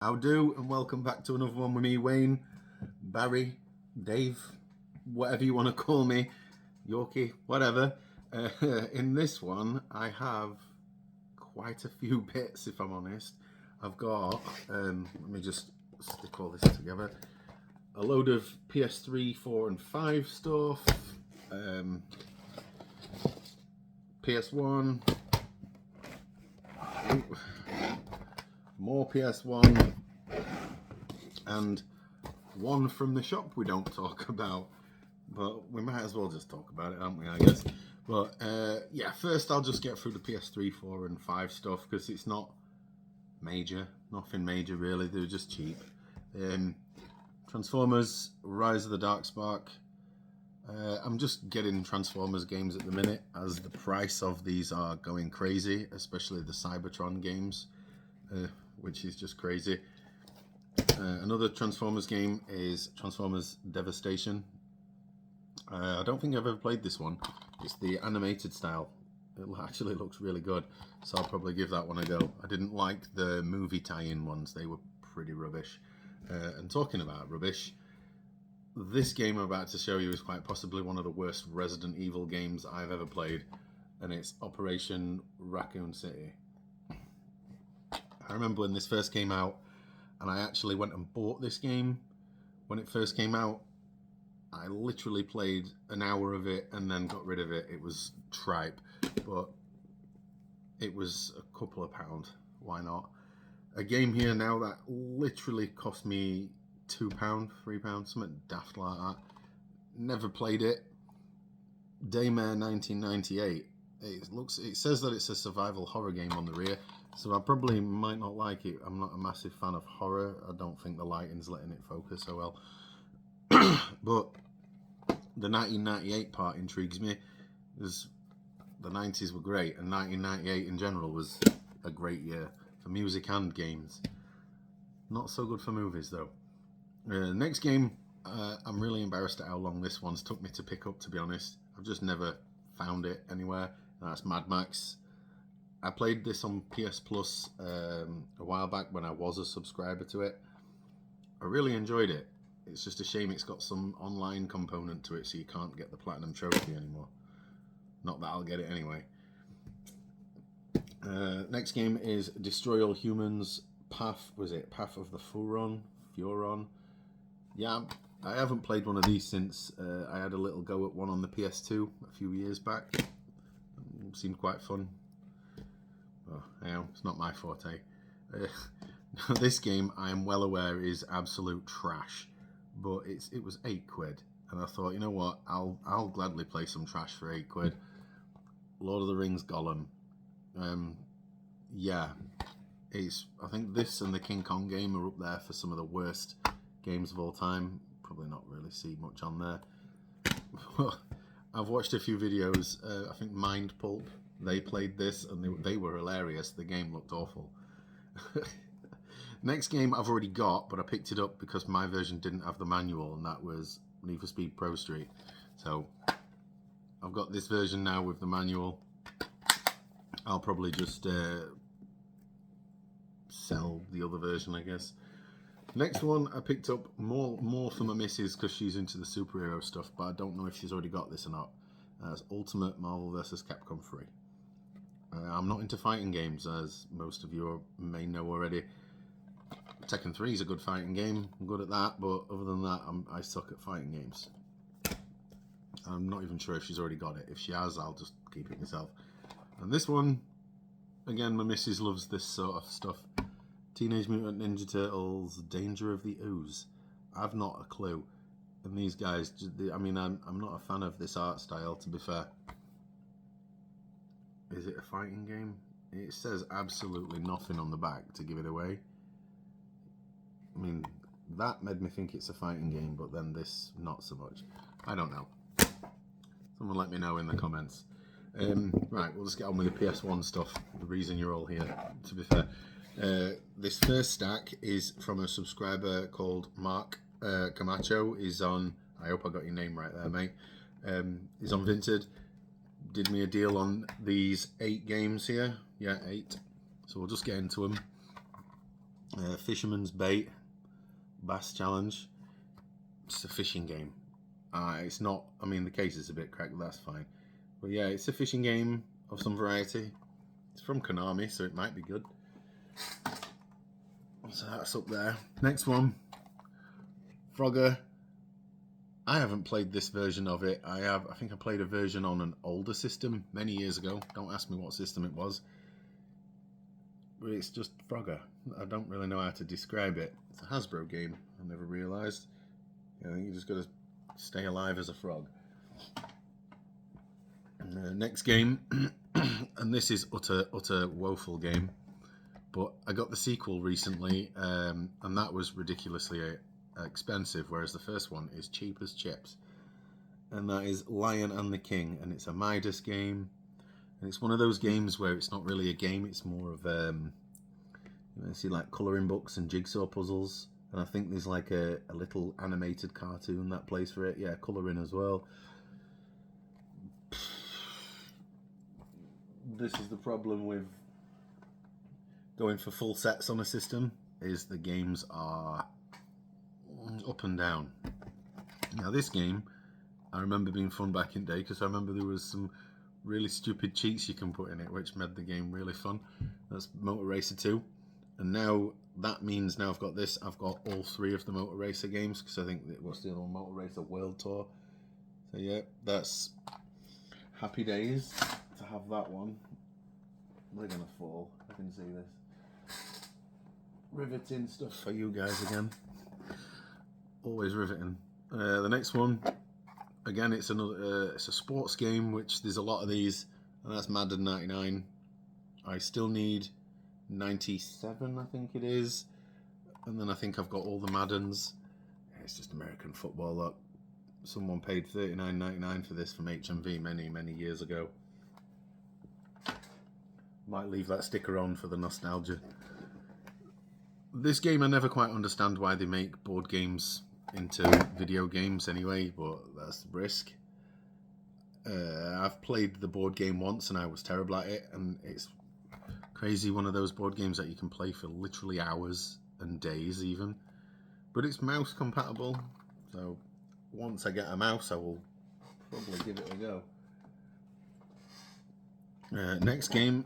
How do, and welcome back to another one with me, Wayne, Barry, Dave, whatever you want to call me, Yorkie, whatever. In this one, I have quite a few bits, if I'm honest. I've got, let me just stick all this together, a load of PS3, 4 and 5 stuff, PS1, more PS1, and one from the shop we don't talk about, but we might as well just talk about it, aren't we, I guess. But yeah, first I'll just get through the PS3, 4 and 5 stuff, because it's not major, nothing major really, they're just cheap. Transformers, Rise of the Darkspark. I'm just getting Transformers games at the minute, as the price of these are going crazy, especially the Cybertron games, which is just crazy. Another Transformers game is Transformers Devastation. I don't think I've ever played this one. It's the animated style. It actually looks really good, so I'll probably give that one a go. I didn't like the movie tie-in ones. They were pretty rubbish. And talking about rubbish, this game I'm about to show you is quite possibly one of the worst Resident Evil games I've ever played, and it's Operation Raccoon City. I remember when this first came out, and I actually went and bought this game when it first came out. I literally played an hour of it and then got rid of it. It was tripe, but it was a couple of pounds. Why not? A game here now that literally cost me £2, £3, something daft like that. Never played it. Daymare 1998. It says that it's a survival horror game on the rear, so I probably might not like it. I'm not a massive fan of horror. I don't think the lighting's letting it focus so well. But the 1998 part intrigues me. The 90s were great, and 1998 in general was a great year for music and games. Not so good for movies though. Next game, I'm really embarrassed at how long this one's took me to pick up, to be honest. I've just never found it anywhere. That's Mad Max. I played this on PS Plus a while back when I was a subscriber to it. I really enjoyed it. It's just a shame it's got some online component to it, so you can't get the Platinum Trophy anymore. Not that I'll get it anyway. Next game is Destroy All Humans, Path of the Furon? Yeah, I haven't played one of these since I had a little go at one on the PS2 a few years back. It seemed quite fun. Oh, it's not my forte. This game, I am well aware, is absolute trash, but it was £8, and I thought, you know what, I'll gladly play some trash for £8. Lord of the Rings Gollum. Yeah, I think this and the King Kong game are up there for some of the worst games of all time. Probably not really see much on there. I've watched a few videos. I think Mind Pulp, they played this and they were hilarious. The game looked awful. Next game I've already got, but I picked it up because my version didn't have the manual, and that was Need for Speed Pro Street. So I've got this version now with the manual. I'll probably just sell the other version, I guess. Next one I picked up more for my missus because she's into the superhero stuff, but I don't know if she's already got this or not. It's Ultimate Marvel vs. Capcom 3. I'm not into fighting games, as most of you may know already. Tekken 3 is a good fighting game. I'm good at that, but other than that, I suck at fighting games. I'm not even sure if she's already got it. If she has, I'll just keep it myself. And this one, again, my missus loves this sort of stuff. Teenage Mutant Ninja Turtles, Danger of the Ooze. I've not a clue. And these guys, I mean, I'm not a fan of this art style, to be fair. Is it a fighting game? It says absolutely nothing on the back to give it away. I mean, that made me think it's a fighting game, but then this, not so much. I don't know. Someone let me know in the comments. Right, we'll just get on with the PS1 stuff. The reason you're all here, to be fair. This first stack is from a subscriber called Mark Kamacho. He's on, I hope I got your name right there, mate. He's on Vinted. Did me a deal on these 8 games here. Yeah, 8. So we'll just get into them. Fisherman's Bait, Bass Challenge. It's a fishing game. It's not, I mean, the case is a bit cracked, but that's fine. But yeah, it's a fishing game of some variety. It's from Konami, so it might be good. So that's up there. Next one, Frogger. I haven't played this version of it. I think I played a version on an older system many years ago. Don't ask me what system it was. But it's just Frogger. I don't really know how to describe it. It's a Hasbro game. I never realised. I think you just got to stay alive as a frog. Next game, and this is utter woeful game, but I got the sequel recently, and that was ridiculously expensive, whereas the first one is cheap as chips, and that is Lion and the King, and it's a Midas game, and it's one of those games where it's not really a game, it's more of you see like colouring books and jigsaw puzzles. And I think there's like a little animated cartoon that plays for it. Yeah, colouring as well. This is the problem with going for full sets on a system, is the games are up and down. Now this game, I remember being fun back in the day, because I remember there was some really stupid cheats you can put in it, which made the game really fun. That's Motor Racer 2. And now that means now I've got this. I've got all 3 of the Motor Racer games, because I think that what's the other one, Motor Racer World Tour. So yeah, that's happy days to have that one. They're gonna fall. I can see this. Riveting stuff for you guys again. Always riveting. The next one, again, it's another. It's a sports game, which there's a lot of these, and that's Madden 99. I still need 97, I think it is, and then I think I've got all the Maddens. It's just American football. Look, someone paid $39.99 for this from HMV many years ago. Might leave that sticker on for the nostalgia. This game, I never quite understand why they make board games into video games anyway, but that's the risk. I've played the board game once and I was terrible at it, and it's crazy, one of those board games that you can play for literally hours and days even. But it's mouse compatible, so once I get a mouse I will probably give it a go. Next game.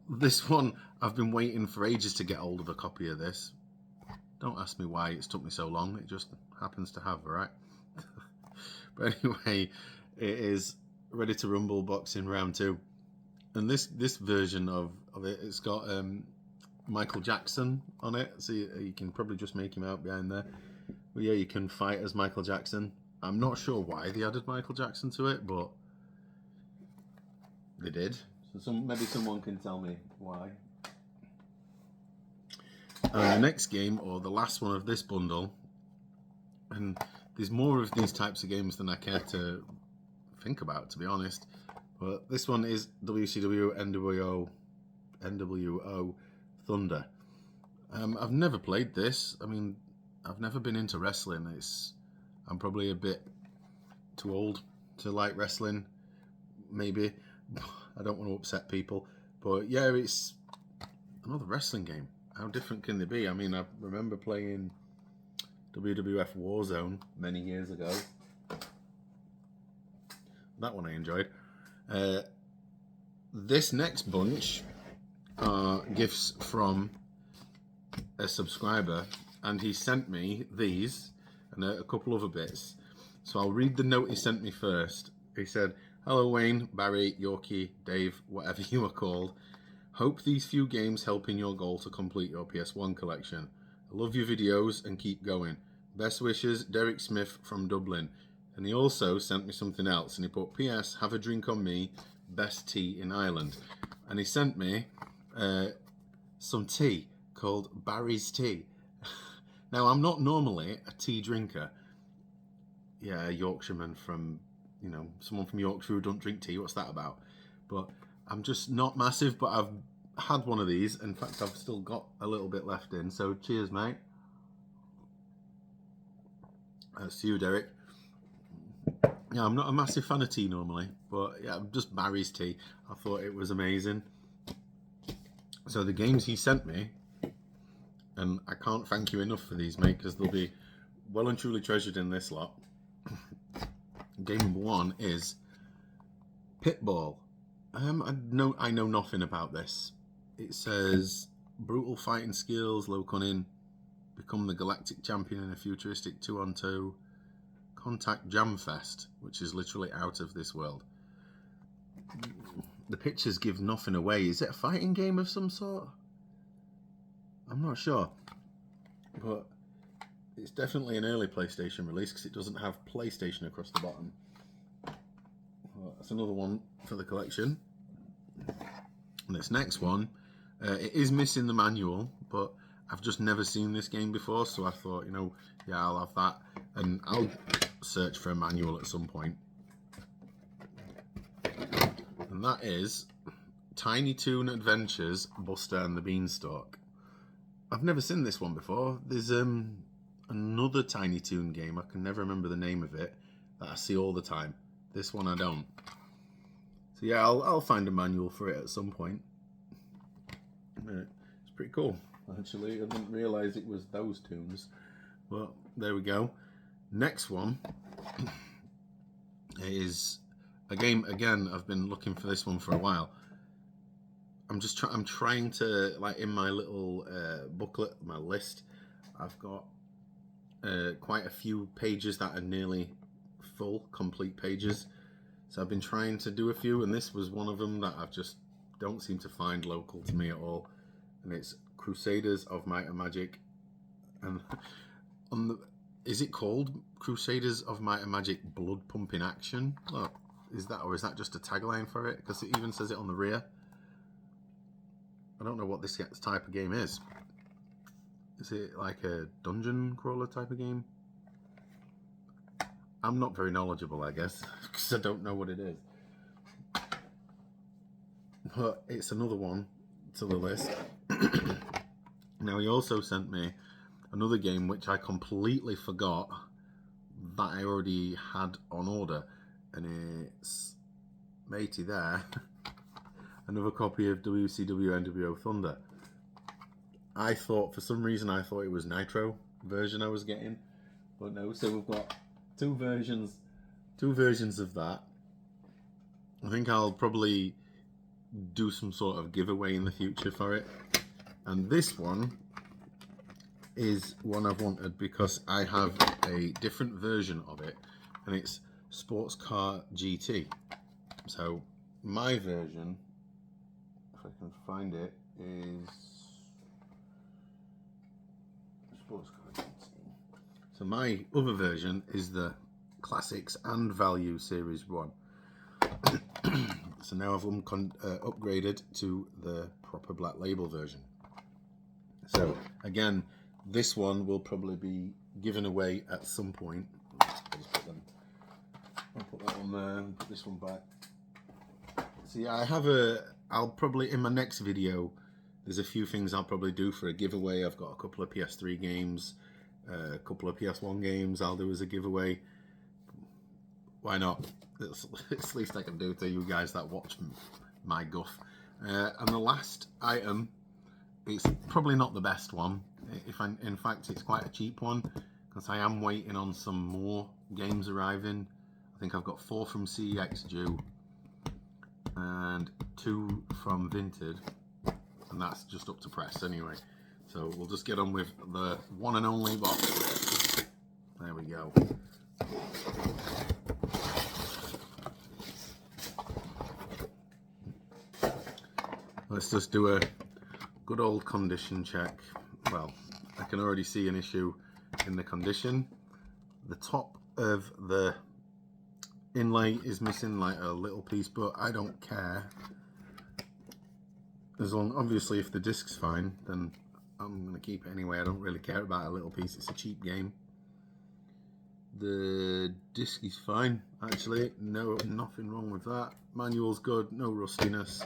This one, I've been waiting for ages to get hold of a copy of this. Don't ask me why it's took me so long, it just happens to have, right? But anyway, it is Ready to Rumble Boxing Round 2. And this version of it, it's got Michael Jackson on it. So you can probably just make him out behind there. But yeah, you can fight as Michael Jackson. I'm not sure why they added Michael Jackson to it, but they did. So maybe someone can tell me why. The next game, or the last one of this bundle, and there's more of these types of games than I care to think about, to be honest. But this one is WCW NWO Thunder. I've never played this. I mean, I've never been into wrestling. I'm probably a bit too old to like wrestling, maybe. I don't want to upset people. But yeah, it's another wrestling game. How different can they be? I mean, I remember playing WWF Warzone many years ago. That one I enjoyed. This next bunch are gifts from a subscriber, and he sent me these and a couple other bits. So I'll read the note he sent me first. He said, "Hello Wayne, Barry, Yorkie, Dave, whatever you are called. Hope these few games help in your goal to complete your PS1 collection. I love your videos and keep going. Best wishes, Derek Smith from Dublin." And he also sent me something else, and he put, "PS, have a drink on me, best tea in Ireland." And he sent me some tea called Barry's Tea. Now, I'm not normally a tea drinker. Yeah, a Yorkshireman from, someone from Yorkshire who don't drink tea, what's that about? But I'm just not massive, but I've had one of these. In fact, I've still got a little bit left in, so cheers, mate. That's to you, Derek. Yeah, I'm not a massive fan of tea normally, but yeah, just Barry's Tea. I thought it was amazing. So the games he sent me And I can't thank you enough for these, mate, because they'll be well and truly treasured in this lot. Game number 1 is Pitball. I know nothing about this. It says brutal fighting skills, low cunning, become the galactic champion in a futuristic 2-on-2 contact jam fest, which is literally out of this world. The pictures give nothing away. Is it a fighting game of some sort? I'm not sure, but it's definitely an early PlayStation release because it doesn't have PlayStation across the bottom. Well, that's another one for the collection. And this next one, it is missing the manual, but I've just never seen this game before, so I thought, you know, yeah, I'll have that, and I'll search for a manual at some point. And that is Tiny Toon Adventures, Buster and the Beanstalk. I've never seen this one before. There's another Tiny Toon game, I can never remember the name of it, that I see all the time. This one I don't. So yeah, I'll find a manual for it at some point. It's pretty cool, actually. I didn't realise it was those tunes, but there we go. Next one is a game, again, I've been looking for this one for a while. I'm trying to, like, in my little booklet, my list, I've got quite a few pages that are nearly full, complete pages. So I've been trying to do a few, and this was one of them that I've just don't seem to find local to me at all. And it's Crusaders of Might and Magic. And is it called Crusaders of Might and Magic Blood Pumping Action? Look, is that just a tagline for it? Because it even says it on the rear. I don't know what this type of game is. Is it like a dungeon crawler type of game? I'm not very knowledgeable, I guess, because I don't know what it is. But it's another one to the list. Now, he also sent me another game which I completely forgot that I already had on order. And it's, matey there, another copy of WCW NWO Thunder. I thought, for some reason, I thought it was Nitro version I was getting. But no, so we've got two versions of that. I think I'll probably do some sort of giveaway in the future for it. And this one is one I've wanted because I have a different version of it, and it's Sports Car GT. So my version, if I can find it, is Sports Car GT. So my other version is the Classics and Value Series 1. So now I've upgraded to the proper Black Label version. So again, this one will probably be given away at some point. I'll put that one there and put this one back. So yeah, I'll probably, in my next video, there's a few things I'll probably do for a giveaway. I've got a couple of PS3 games, a couple of PS1 games I'll do as a giveaway. Why not? It's the least I can do to you guys that watch my guff. And the last item, it's probably not the best one. In fact, it's quite a cheap one because I am waiting on some more games arriving. I think I've got 4 from CEX due and 2 from Vinted, and that's just up to press anyway. So we'll just get on with the one and only box. There we go. Let's just do a good old condition check. Well, I can already see an issue in the condition. The top of the inlay is missing like a little piece, but I don't care. As long, obviously, if the disc's fine, then I'm gonna keep it anyway. I don't really care about a little piece. It's a cheap game. The disc is fine, actually. No, nothing wrong with that. Manual's good. No rustiness.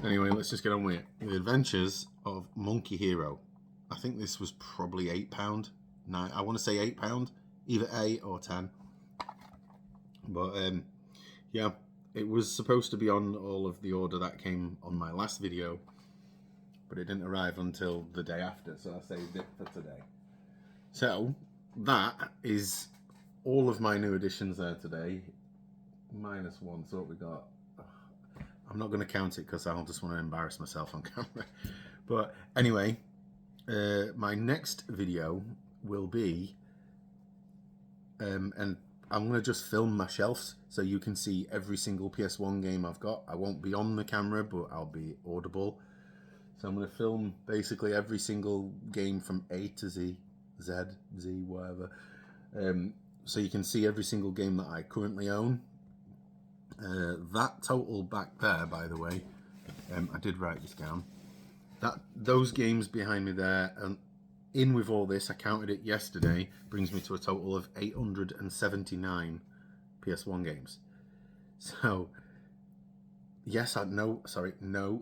Anyway, let's just get on with it. The Adventures of Monkey Hero. I think this was probably £8. No, I want to say £8, either 8 or 10. But yeah, it was supposed to be on all of the order that came on my last video, but it didn't arrive until the day after, so I saved it for today. So that is all of my new additions there today, minus one. So what we got, I'm not going to count it because I'll just want to embarrass myself on camera. But anyway, my next video will be, and I'm going to just film my shelves so you can see every single PS1 game I've got. I won't be on the camera, but I'll be audible. So I'm going to film basically every single game from A to Z, whatever. So you can see every single game that I currently own. That total back there, by the way, I did write this down. Those games behind me there, and in with all this, I counted it yesterday, brings me to a total of 879 PS1 games. So, yes, no,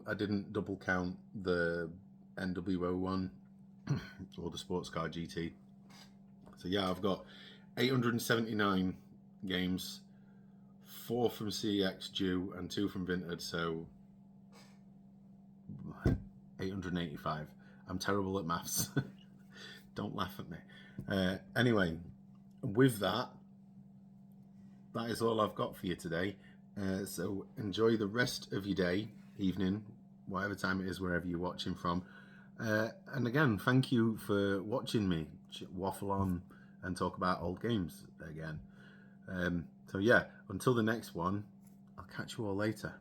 I didn't double count the NWO one or the Sports Car GT. So yeah, I've got 879 games, 4 from CX due and 2 from Vinted, so 885. I'm terrible at maths. Don't laugh at me. Anyway, with that is all I've got for you today. So enjoy the rest of your day, evening, whatever time it is, wherever you're watching from. And again, thank you for watching me waffle on and talk about old games again. So yeah, until the next one, I'll catch you all later.